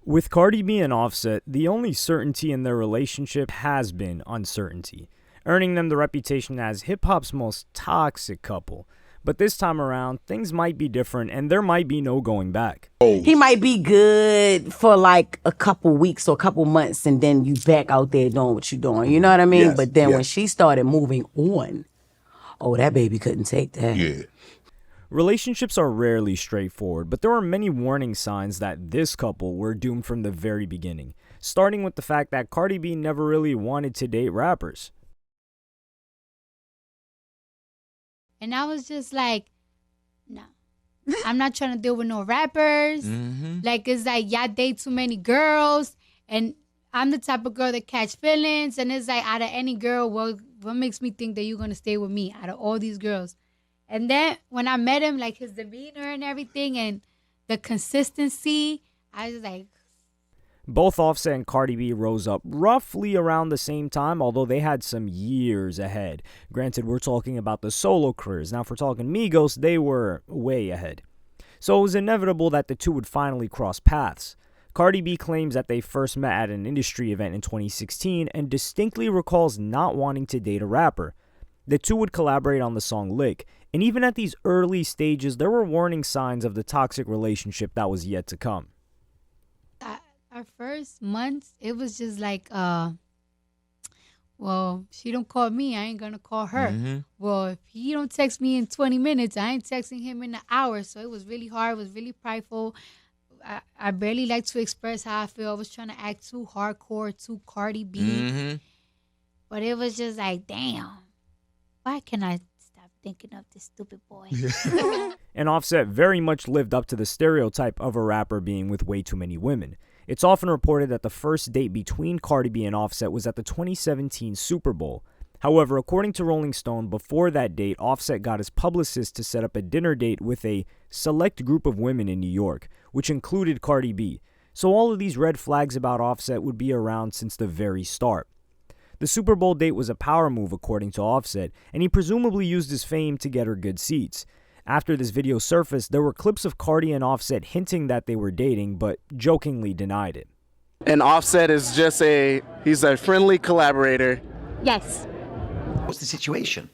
With Cardi B and Offset, the only certainty in their relationship has been uncertainty, earning them the reputation as hip-hop's most toxic couple. But this time around, things might be different and there might be no going back. He might be good for like a couple weeks or a couple months and then you back out there doing what you're doing. You know what I mean? Yes, but then when yes. she started moving on, oh, that baby couldn't take that. Yeah. Relationships are rarely straightforward, but there are many warning signs that this couple were doomed from the very beginning, starting with the fact that Cardi B never really wanted to date rappers. And I was just like, no, I'm not trying to deal with no rappers. Like, it's like, y'all date too many girls. And I'm the type of girl that catch feelings. And it's like, out of any girl, what makes me think that you're going to stay with me out of all these girls? And then when I met him, like his demeanor and everything and the consistency, I was like... Both Offset and Cardi B rose up roughly around the same time, although they had some years ahead. Granted, we're talking about the solo careers. Now, if we're talking Migos, they were way ahead. So it was inevitable that the two would finally cross paths. Cardi B claims that they first met at an industry event in 2016 and distinctly recalls not wanting to date a rapper. The two would collaborate on the song Lick, and even at these early stages, there were warning signs of the toxic relationship that was yet to come. Our first months, it was just like, well, she don't call me, I ain't gonna call her. Well, if he don't text me in 20 minutes, I ain't texting him in an hour. So it was really hard, it was really prideful. I barely like to express how I feel. I was trying to act too hardcore, too Cardi B. But it was just like, damn, why can I stop thinking of this stupid boy? And Offset very much lived up to the stereotype of a rapper being with way too many women. It's often reported that the first date between Cardi B and Offset was at the 2017 Super Bowl. However, according to Rolling Stone, before that date, Offset got his publicist to set up a dinner date with a select group of women in New York, which included Cardi B. So all of these red flags about Offset would be around since the very start. The Super Bowl date was a power move according to Offset, and he presumably used his fame to get her good seats. After this video surfaced, there were clips of Cardi and Offset hinting that they were dating, but jokingly denied it. And Offset is just he's a friendly collaborator. Yes. What's the situation?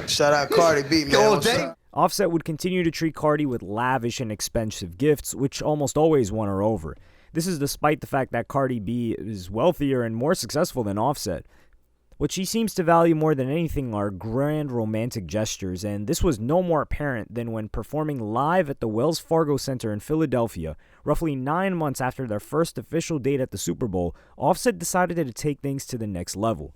Shout out Cardi B, man. All What's day. up? Offset would continue to treat Cardi with lavish and expensive gifts, which almost always won her over. This is despite the fact that Cardi B is wealthier and more successful than Offset. What she seems to value more than anything are grand romantic gestures, and this was no more apparent than when performing live at the Wells Fargo Center in Philadelphia, roughly 9 months after their first official date at the Super Bowl. Offset decided to take things to the next level.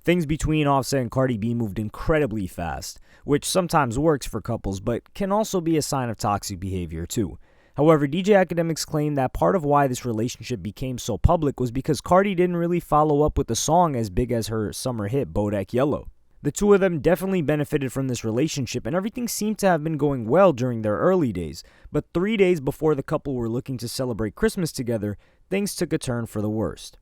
Things between Offset and Cardi B moved incredibly fast, which sometimes works for couples but can also be a sign of toxic behavior too. However, DJ Academics claim that part of why this relationship became so public was because Cardi didn't really follow up with the song as big as her summer hit Bodak Yellow. The two of them definitely benefited from this relationship, and everything seemed to have been going well during their early days, but 3 days before the couple were looking to celebrate Christmas together, things took a turn for the worst.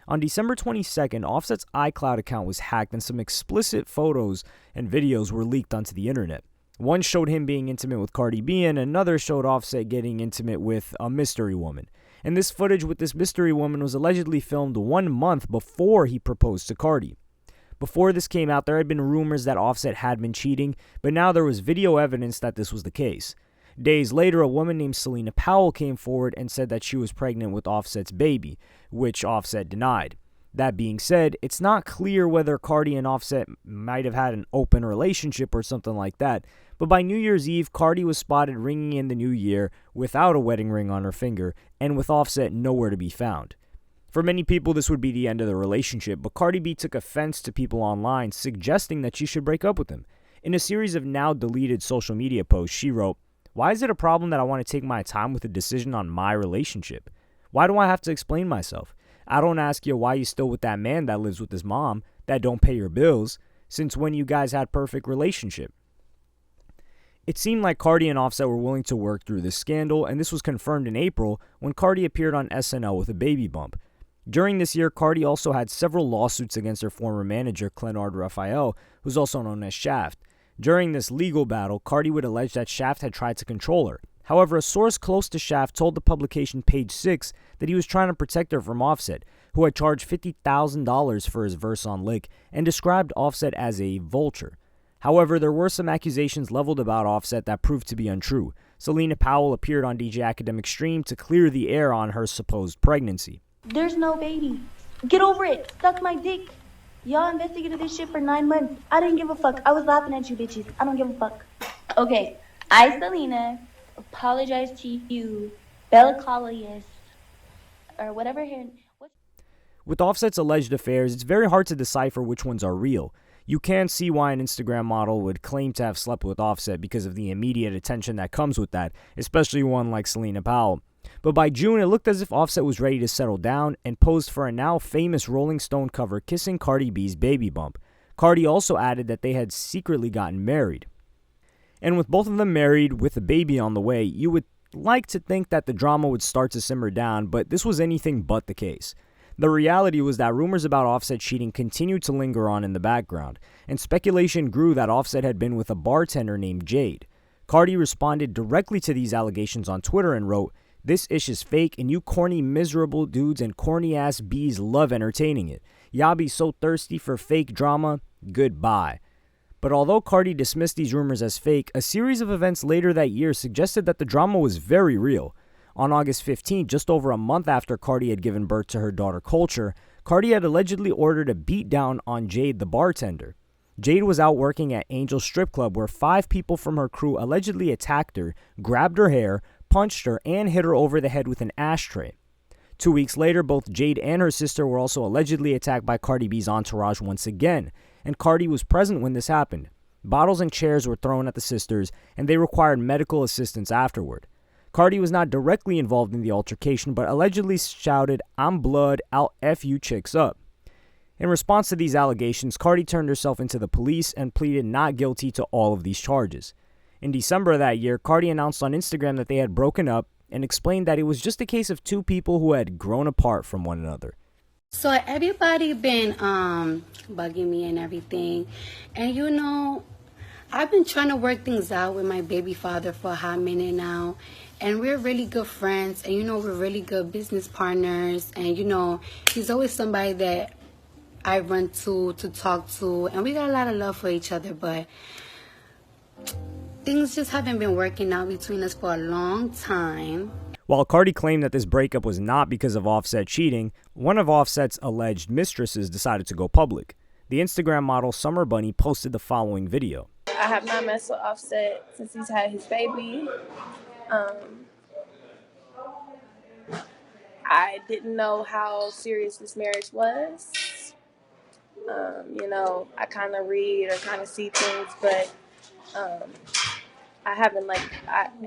On December 22nd, Offset's iCloud account was hacked and some explicit photos and videos were leaked onto the internet. One showed him being intimate with Cardi B and another showed Offset getting intimate with a mystery woman. And this footage with this mystery woman was allegedly filmed 1 month before he proposed to Cardi. Before this came out, there had been rumors that Offset had been cheating, but now there was video evidence that this was the case. Days later, a woman named Selena Powell came forward and said that she was pregnant with Offset's baby, which Offset denied. That being said, it's not clear whether Cardi and Offset might have had an open relationship or something like that, but by New Year's Eve, Cardi was spotted ringing in the new year without a wedding ring on her finger and with Offset nowhere to be found. For many people, this would be the end of the relationship, but Cardi B took offense to people online suggesting that she should break up with him. In a series of now deleted social media posts, she wrote, "Why is it a problem that I want to take my time with a decision on my relationship? Why do I have to explain myself? I don't ask you why you still with that man that lives with his mom, that don't pay your bills, since when you guys had perfect relationship." It seemed like Cardi and Offset were willing to work through this scandal, and this was confirmed in April when Cardi appeared on SNL with a baby bump. During this year, Cardi also had several lawsuits against her former manager, Clenard Raphael, who's also known as Shaft. During this legal battle, Cardi would allege that Shaft had tried to control her. However, a source close to Shaft told the publication Page 6 that he was trying to protect her from Offset, who had charged $50,000 for his verse on Lick and described Offset as a vulture. However, there were some accusations leveled about Offset that proved to be untrue. Selena Powell appeared on DJ Academic Stream to clear the air on her supposed pregnancy. There's no baby. Get over it. Suck my dick. Y'all investigated this shit for 9 months. I didn't give a fuck. I was laughing at you bitches. I don't give a fuck. Okay, I, Selena, apologize to you, Bella Collius, or whatever here. With Offset's alleged affairs, it's very hard to decipher which ones are real. You can see why an Instagram model would claim to have slept with Offset because of the immediate attention that comes with that, especially one like Selena Powell. But by June, it looked as if Offset was ready to settle down and posed for a now famous Rolling Stone cover kissing Cardi B's baby bump. Cardi also added that they had secretly gotten married. And with both of them married with a baby on the way, you would like to think that the drama would start to simmer down, but this was anything but the case. The reality was that rumors about Offset cheating continued to linger on in the background, and speculation grew that Offset had been with a bartender named Jade. Cardi responded directly to these allegations on Twitter and wrote, "This ish is fake and you corny miserable dudes and corny ass bees love entertaining it. Y'all be so thirsty for fake drama, goodbye." But although Cardi dismissed these rumors as fake, a series of events later that year suggested that the drama was very real. On August 15, just over a month after Cardi had given birth to her daughter Culture, Cardi had allegedly ordered a beatdown on Jade the bartender. Jade was out working at Angel Strip Club where 5 people from her crew allegedly attacked her, grabbed her hair, punched her, and hit her over the head with an ashtray. 2 weeks later, both Jade and her sister were also allegedly attacked by Cardi B's entourage once again, and Cardi was present when this happened. Bottles and chairs were thrown at the sisters, and they required medical assistance afterward. Cardi was not directly involved in the altercation, but allegedly shouted, "I'm blood, I'll F you chicks up." In response to these allegations, Cardi turned herself into the police and pleaded not guilty to all of these charges. In December of that year, Cardi announced on Instagram that they had broken up and explained that it was just a case of 2 people who had grown apart from one another. So everybody been bugging me and everything, and I've been trying to work things out with my baby father for a hot minute now, and we're really good friends, and we're really good business partners, and he's always somebody that I run to talk to, and we got a lot of love for each other, but things just haven't been working out between us for a long time. While Cardi claimed that this breakup was not because of Offset cheating, one of Offset's alleged mistresses decided to go public. The Instagram model Summer Bunny posted the following video. I have not messed with Offset since he's had his baby. I didn't know how serious this marriage was. I kind of read or kind of see things, but I haven't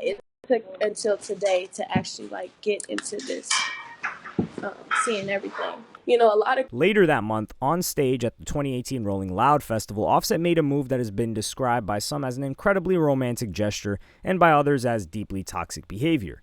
it took until today to actually get into this, seeing everything. A lot of Later that month, on stage at the 2018 Rolling Loud Festival, Offset made a move that has been described by some as an incredibly romantic gesture and by others as deeply toxic behavior.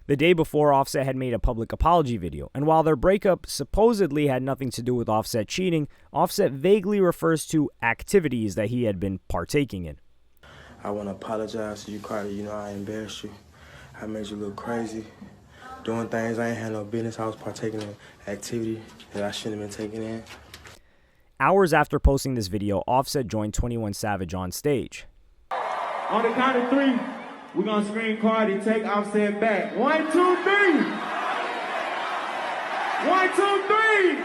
The day before, Offset had made a public apology video, and while their breakup supposedly had nothing to do with Offset cheating, Offset vaguely refers to activities that he had been partaking in. I want to apologize to you, Cardi. I embarrassed you. I made you look crazy. Doing things I ain't had no business. I was partaking in activity that I shouldn't have been taking in. Hours after posting this video, Offset joined 21 Savage on stage. On the count of 3, we're going to scream Cardi, take Offset back. 1, 2, 3. 1, 2, 3.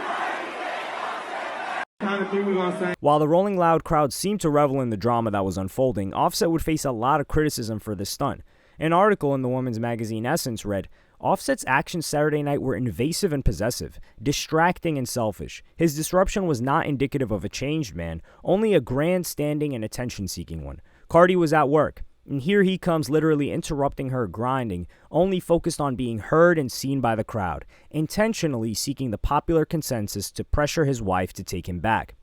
Count of 3, we're going to sing. While the Rolling Loud crowd seemed to revel in the drama that was unfolding, Offset would face a lot of criticism for this stunt. An article in the women's magazine Essence read, Offset's actions Saturday night were invasive and possessive, distracting and selfish. His disruption was not indicative of a changed man, only a grandstanding and attention-seeking one. Cardi was at work, and here he comes literally interrupting her grinding, only focused on being heard and seen by the crowd, intentionally seeking the popular consensus to pressure his wife to take him back.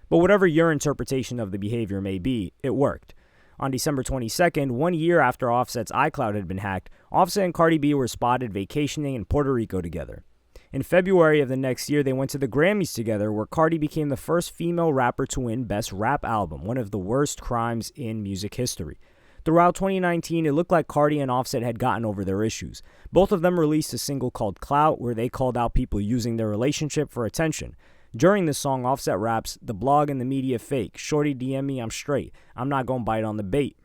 But whatever your interpretation of the behavior may be, it worked. On December 22nd, 1 year after Offset's iCloud had been hacked, Offset and Cardi B were spotted vacationing in Puerto Rico together. In February of the next year, they went to the Grammys together, where Cardi became the first female rapper to win Best Rap Album, one of the worst crimes in music history. Throughout 2019, it looked like Cardi and Offset had gotten over their issues. Both of them released a single called Clout, where they called out people using their relationship for attention. During this song, Offset raps, "The blog and the media fake. Shorty DM me, I'm straight. I'm not gonna bite on the bait."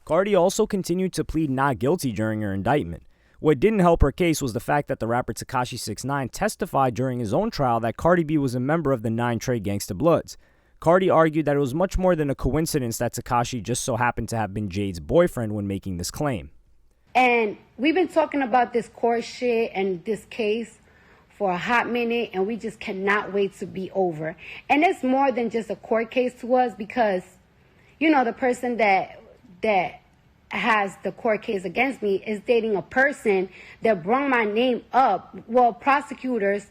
Cardi also continued to plead not guilty during her indictment. What didn't help her case was the fact that the rapper Tekashi 6ix9ine testified during his own trial that Cardi B was a member of the 9 Trey Gangsta Bloods. Cardi argued that it was much more than a coincidence that Tekashi just so happened to have been Jade's boyfriend when making this claim. And we've been talking about this court shit and this case for a hot minute, and we just cannot wait to be over. And it's more than just a court case to us, because, the person that has the court case against me is dating a person that brought my name up. Well, prosecutors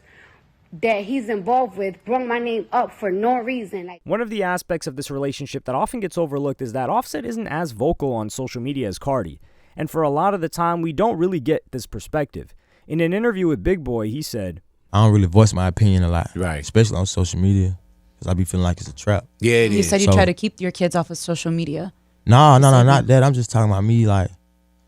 that he's involved with brought my name up for no reason. One of the aspects of this relationship that often gets overlooked is that Offset isn't as vocal on social media as Cardi. And for a lot of the time, we don't really get this perspective. In an interview with Big Boy, he said, I don't really voice my opinion a lot, right? Especially on social media, because I be feeling like it's a trap. Yeah, it you is. said you try to keep your kids off of social media. No, not that. I'm just talking about me, like,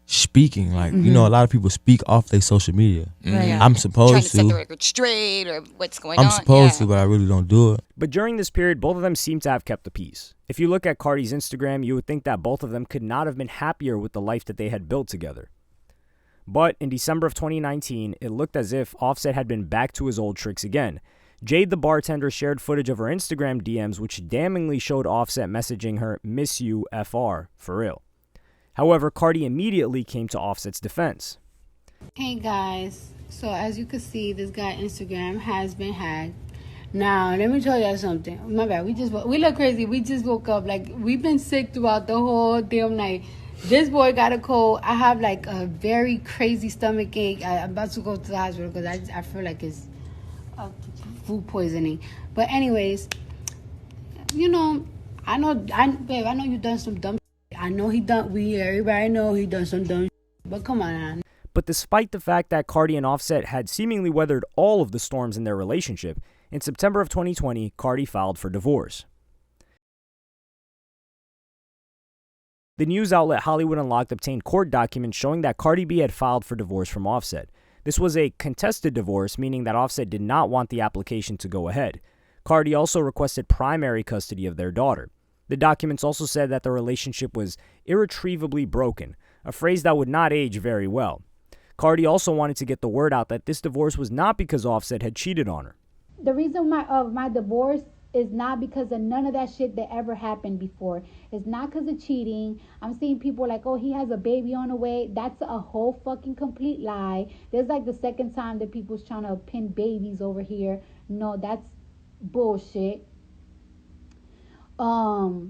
speaking. Like, a lot of people speak off their social media. Right, yeah. I'm supposed trying to set the record straight or what's going on. I'm supposed to, but I really don't do it. But during this period, both of them seem to have kept the peace. If you look at Cardi's Instagram, you would think that both of them could not have been happier with the life that they had built together. But in December of 2019, it looked as if Offset had been back to his old tricks again. Jade the bartender shared footage of her Instagram DMs, which damningly showed Offset messaging her, "Miss you, FR," for real. However, Cardi immediately came to Offset's defense. Hey guys, so as you can see, this guy Instagram has been hacked. Now, let me tell you something. My bad, we look crazy. We just woke up. Like, we've been sick throughout the whole damn night. This boy got a cold. I have like a very crazy stomach ache. I'm about to go to the hospital because I feel like it's food poisoning. But anyways, I know you done some dumb shit. I know everybody know he done some dumb shit. But come on, man. But despite the fact that Cardi and Offset had seemingly weathered all of the storms in their relationship, in September of 2020, Cardi filed for divorce. The news outlet Hollywood Unlocked obtained court documents showing that Cardi B had filed for divorce from Offset. This was a contested divorce, meaning that Offset did not want the application to go ahead. Cardi also requested primary custody of their daughter. The documents also said that the relationship was irretrievably broken. a phrase that would not age very well. Cardi also wanted to get the word out that this divorce was not because Offset had cheated on her. The reason of my divorce is not because of none of that shit that ever happened before. It's not because of cheating. I'm seeing people like, oh, he has a baby on the way. That's a whole fucking complete lie. There's like the second time that people's trying to pin babies over here. No, that's bullshit. I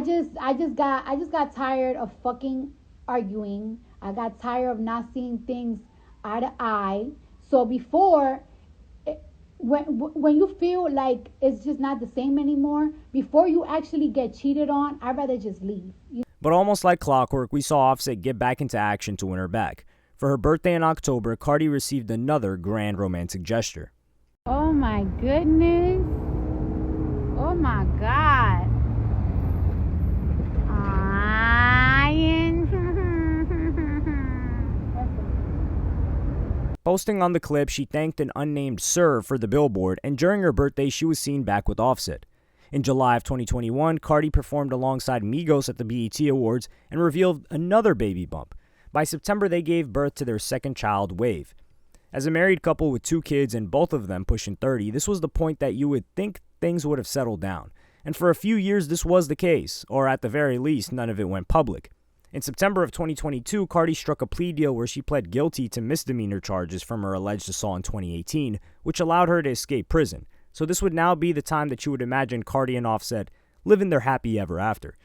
just got tired of fucking arguing. I got tired of not seeing things eye to eye. So before, when you feel like it's just not the same anymore, before you actually get cheated on, I'd rather just leave. But almost like clockwork, we saw Offset get back into action to win her back. For her birthday in October, Cardi received another grand romantic gesture. Oh my goodness. Oh my God. Posting on the clip, she thanked an unnamed sir for the billboard, and during her birthday, she was seen back with Offset. In July of 2021, Cardi performed alongside Migos at the BET Awards and revealed another baby bump. By September, they gave birth to their second child, Wave. As a married couple with 2 kids and both of them pushing 30, this was the point that you would think things would have settled down. And for a few years, this was the case, or at the very least, none of it went public. In September of 2022, Cardi struck a plea deal where she pled guilty to misdemeanor charges from her alleged assault in 2018, which allowed her to escape prison. So this would now be the time that you would imagine Cardi and Offset living their happy ever after.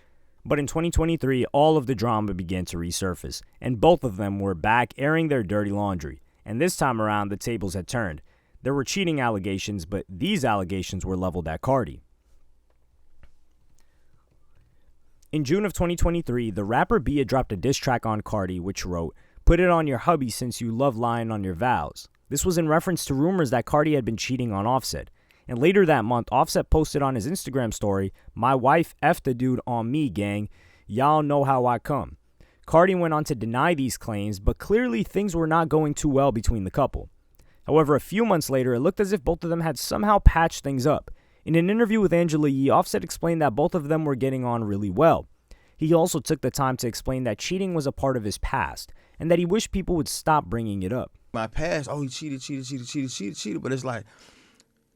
But in 2023, all of the drama began to resurface, and both of them were back airing their dirty laundry. And this time around, the tables had turned. There were cheating allegations, but these allegations were leveled at Cardi. In June of 2023, the rapper Bia dropped a diss track on Cardi, which wrote, "Put it on your hubby since you love lying on your vows." This was in reference to rumors that Cardi had been cheating on Offset. And later that month, Offset posted on his Instagram story, "My wife effed the dude on me, gang. Y'all know how I come." Cardi went on to deny these claims, but clearly things were not going too well between the couple. However, a few months later, it looked as if both of them had somehow patched things up. In an interview with Angela Yee, Offset explained that both of them were getting on really well. He also took the time to explain that cheating was a part of his past, and that he wished people would stop bringing it up. My past, oh, he cheated, but it's like,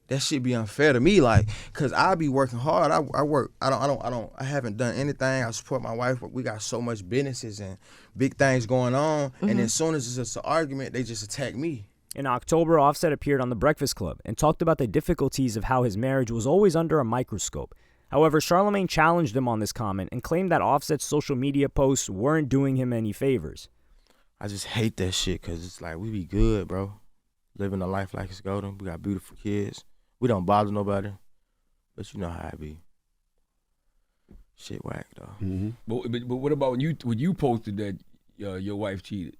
that shit be unfair to me, like, cause I be working hard. I work. I haven't done anything. I support my wife. We got so much businesses and big things going on. And as soon as it's just an argument, they just attack me. In October, Offset appeared on The Breakfast Club and talked about the difficulties of how his marriage was always under a microscope. However, Charlamagne challenged him on this comment and claimed that Offset's social media posts weren't doing him any favors. I just hate that shit because it's like, we be good, bro. Living a life like it's golden. We got beautiful kids. We don't bother nobody. But you know how I be. Shit whack, though. But what about when you posted that your wife cheated?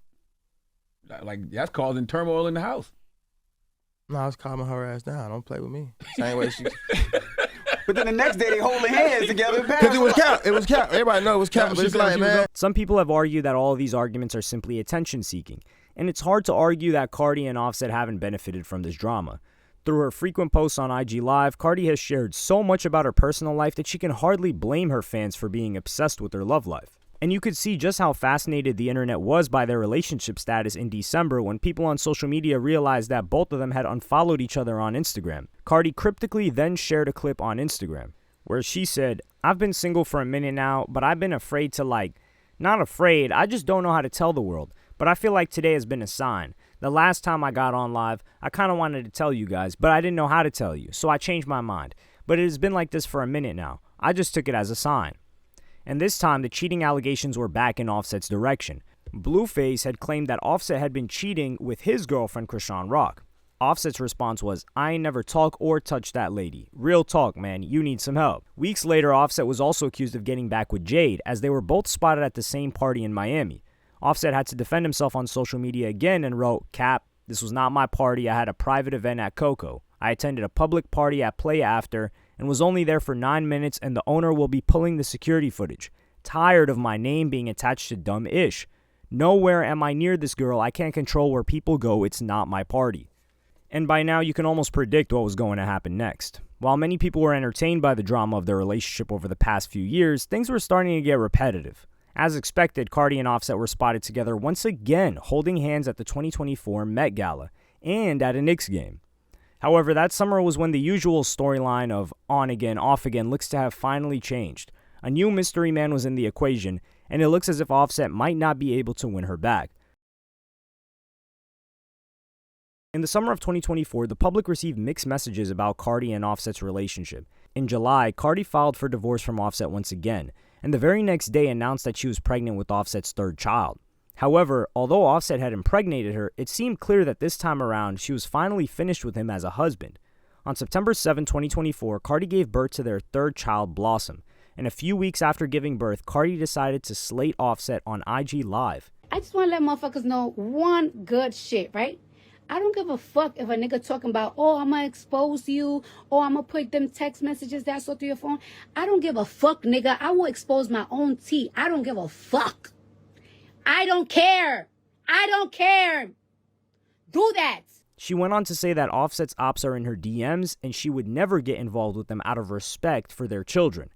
Like, that's causing turmoil in the house. No, I was calming her ass down. Don't play with me. Same way she... But then the next day they holding hands together. Because it was cap. It was cap. Everybody know it was cap. But it's like, man. Some people have argued that all of these arguments are simply attention seeking. And it's hard to argue that Cardi and Offset haven't benefited from this drama. Through her frequent posts on IG Live, Cardi has shared so much about her personal life that she can hardly blame her fans for being obsessed with her love life. And you could see just how fascinated the internet was by their relationship status in December when people on social media realized that both of them had unfollowed each other on Instagram. Cardi cryptically then shared a clip on Instagram where she said, "I've been single for a minute now, but I've been afraid to not afraid, I just don't know how to tell the world. But I feel like today has been a sign. The last time I got on live, I kind of wanted to tell you guys, but I didn't know how to tell you, so I changed my mind. But it has been like this for a minute now. I just took it as a sign." And this time, the cheating allegations were back in Offset's direction. Blueface had claimed that Offset had been cheating with his girlfriend, Krishan Rock. Offset's response was, "I ain't never talk or touch that lady. Real talk, man. You need some help." Weeks later, Offset was also accused of getting back with Jade, as they were both spotted at the same party in Miami. Offset had to defend himself on social media again and wrote, "Cap, this was not my party. I had a private event at Coco. I attended a public party at Play After and was only there for 9 minutes, and the owner will be pulling the security footage. Tired of my name being attached to dumb ish. Nowhere am I near this girl. I can't control where people go. It's not my party." And by now, you can almost predict what was going to happen next. While many people were entertained by the drama of their relationship over the past few years, things were starting to get repetitive. As expected, Cardi and Offset were spotted together once again, holding hands at the 2024 Met Gala and at a Knicks game. However, that summer was when the usual storyline of on again, off again looks to have finally changed. A new mystery man was in the equation, and it looks as if Offset might not be able to win her back. In the summer of 2024, the public received mixed messages about Cardi and Offset's relationship. In July, Cardi filed for divorce from Offset once again, and the very next day announced that she was pregnant with Offset's third child. However, although Offset had impregnated her, it seemed clear that this time around she was finally finished with him as a husband. On September 7, 2024, Cardi gave birth to their third child, Blossom, and a few weeks after giving birth, Cardi decided to slate Offset on IG Live. I just want to let motherfuckers know one good shit, right? I don't give a fuck if a nigga talking about, oh, I'm going to expose you, or I'm going to put them text messages that so through your phone. I don't give a fuck, nigga. I will expose my own tea. I don't give a fuck. I don't care. I don't care. Do that. She went on to say that Offset's ops are in her DMs and she would never get involved with them out of respect for their children.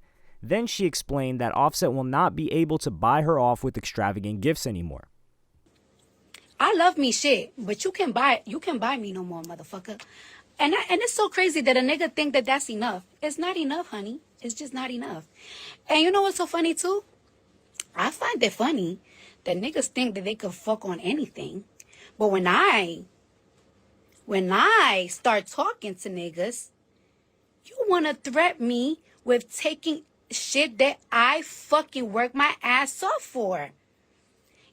Then she explained that Offset will not be able to buy her off with extravagant gifts anymore. I love me shit, but you can buy me no more, motherfucker. And it's so crazy that a nigga think that that's enough. It's not enough, honey. It's just not enough. And you know what's so funny too? I find it funny that niggas think that they could fuck on anything. But when I start talking to niggas, you want to threaten me with taking shit that I fucking work my ass off for.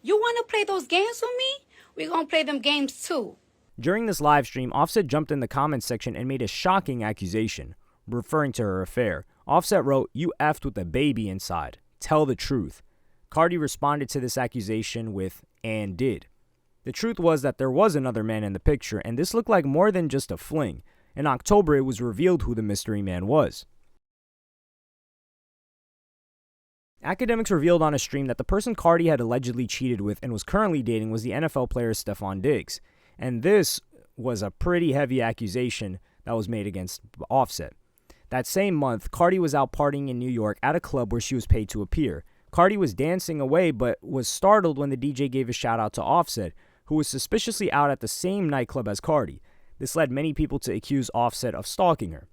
You want to play those games with me? We're going to play them games too. During this live stream, Offset jumped in the comments section and made a shocking accusation, referring to her affair. Offset wrote, "You effed with a baby inside. Tell the truth." Cardi responded to this accusation with, "and did." The truth was that there was another man in the picture, and this looked like more than just a fling. In October, it was revealed who the mystery man was. Academics revealed on a stream that the person Cardi had allegedly cheated with and was currently dating was the NFL player Stephon Diggs. And this was a pretty heavy accusation that was made against Offset. That same month, Cardi was out partying in New York at a club where she was paid to appear. Cardi was dancing away but was startled when the DJ gave a shout out to Offset, who was suspiciously out at the same nightclub as Cardi. This led many people to accuse Offset of stalking her.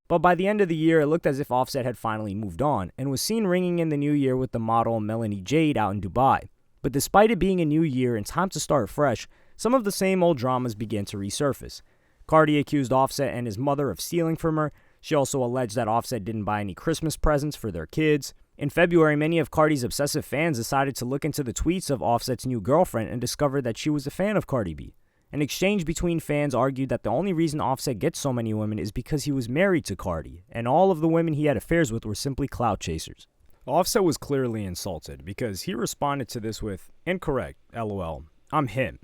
But by the end of the year, it looked as if Offset had finally moved on and was seen ringing in the new year with the model Melanie Jade out in Dubai. But despite it being a new year and time to start fresh, some of the same old dramas began to resurface. Cardi accused Offset and his mother of stealing from her. She also alleged that Offset didn't buy any Christmas presents for their kids. In February, many of Cardi's obsessive fans decided to look into the tweets of Offset's new girlfriend and discovered that she was a fan of Cardi B. An exchange between fans argued that the only reason Offset gets so many women is because he was married to Cardi, and all of the women he had affairs with were simply clout chasers. Offset was clearly insulted because he responded to this with, "Incorrect, LOL, I'm him."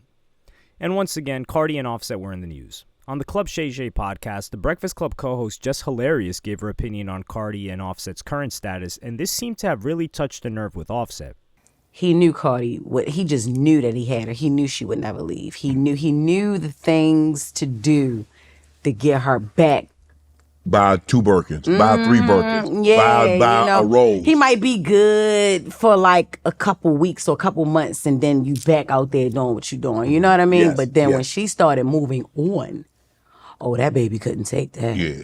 And once again, Cardi and Offset were in the news. On the Club Shay Shay podcast, the Breakfast Club co-host Jess Hilarious gave her opinion on Cardi and Offset's current status, and this seemed to have really touched a nerve with Offset. He knew Cardi. He just knew that he had her. He knew she would never leave. He knew the things to do to get her back. Buy 2 Birkins, buy 3 Birkins, Yeah, buy a rose. He might be good for like a couple weeks or a couple months, and then you back out there doing what you're doing. You know what I mean? Yes, But then yes. when she started moving on, oh, that baby couldn't take that. Yeah.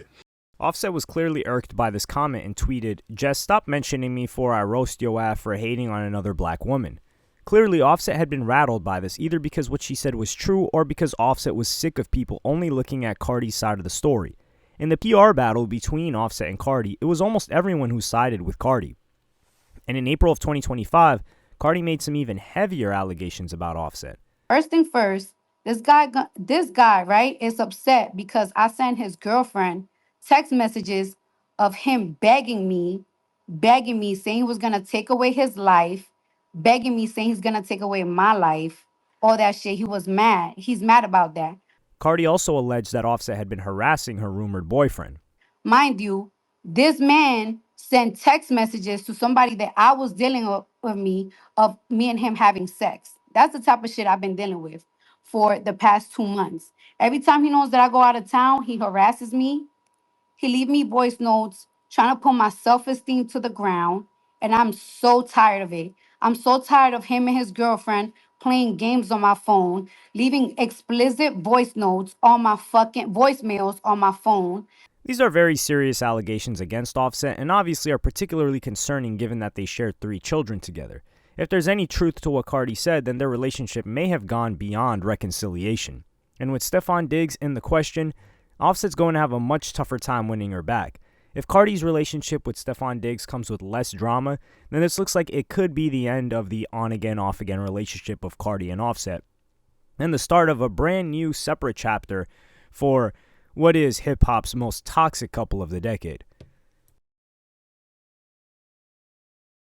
Offset was clearly irked by this comment and tweeted, "Jess, stop mentioning me before I roast your ass for hating on another black woman." Clearly, Offset had been rattled by this, either because what she said was true or because Offset was sick of people only looking at Cardi's side of the story. In the PR battle between Offset and Cardi, it was almost everyone who sided with Cardi. And in April of 2025, Cardi made some even heavier allegations about Offset. First thing first, this guy, right, is upset because I sent his girlfriend text messages of him begging me, saying he was going to take away his life, begging me, saying he's going to take away my life, all that shit. He was mad. He's mad about that. Cardi also alleged that Offset had been harassing her rumored boyfriend. Mind you, this man sent text messages to somebody that I was dealing with me, of me and him having sex. That's the type of shit I've been dealing with for the past 2 months. Every time he knows that I go out of town, he harasses me. He leave me voice notes trying to put my self-esteem to the ground. And I'm so tired of it. I'm so tired of him and his girlfriend playing games on my phone, leaving explicit voice notes on my fucking voicemails on my phone. These are very serious allegations against Offset and obviously are particularly concerning given that they shared 3 children together. If there's any truth to what Cardi said, then their relationship may have gone beyond reconciliation. And with Stefan Diggs in the question, Offset's going to have a much tougher time winning her back. If Cardi's relationship with Stefan Diggs comes with less drama, then this looks like it could be the end of the on-again, off-again relationship of Cardi and Offset, and the start of a brand new separate chapter for what is hip-hop's most toxic couple of the decade.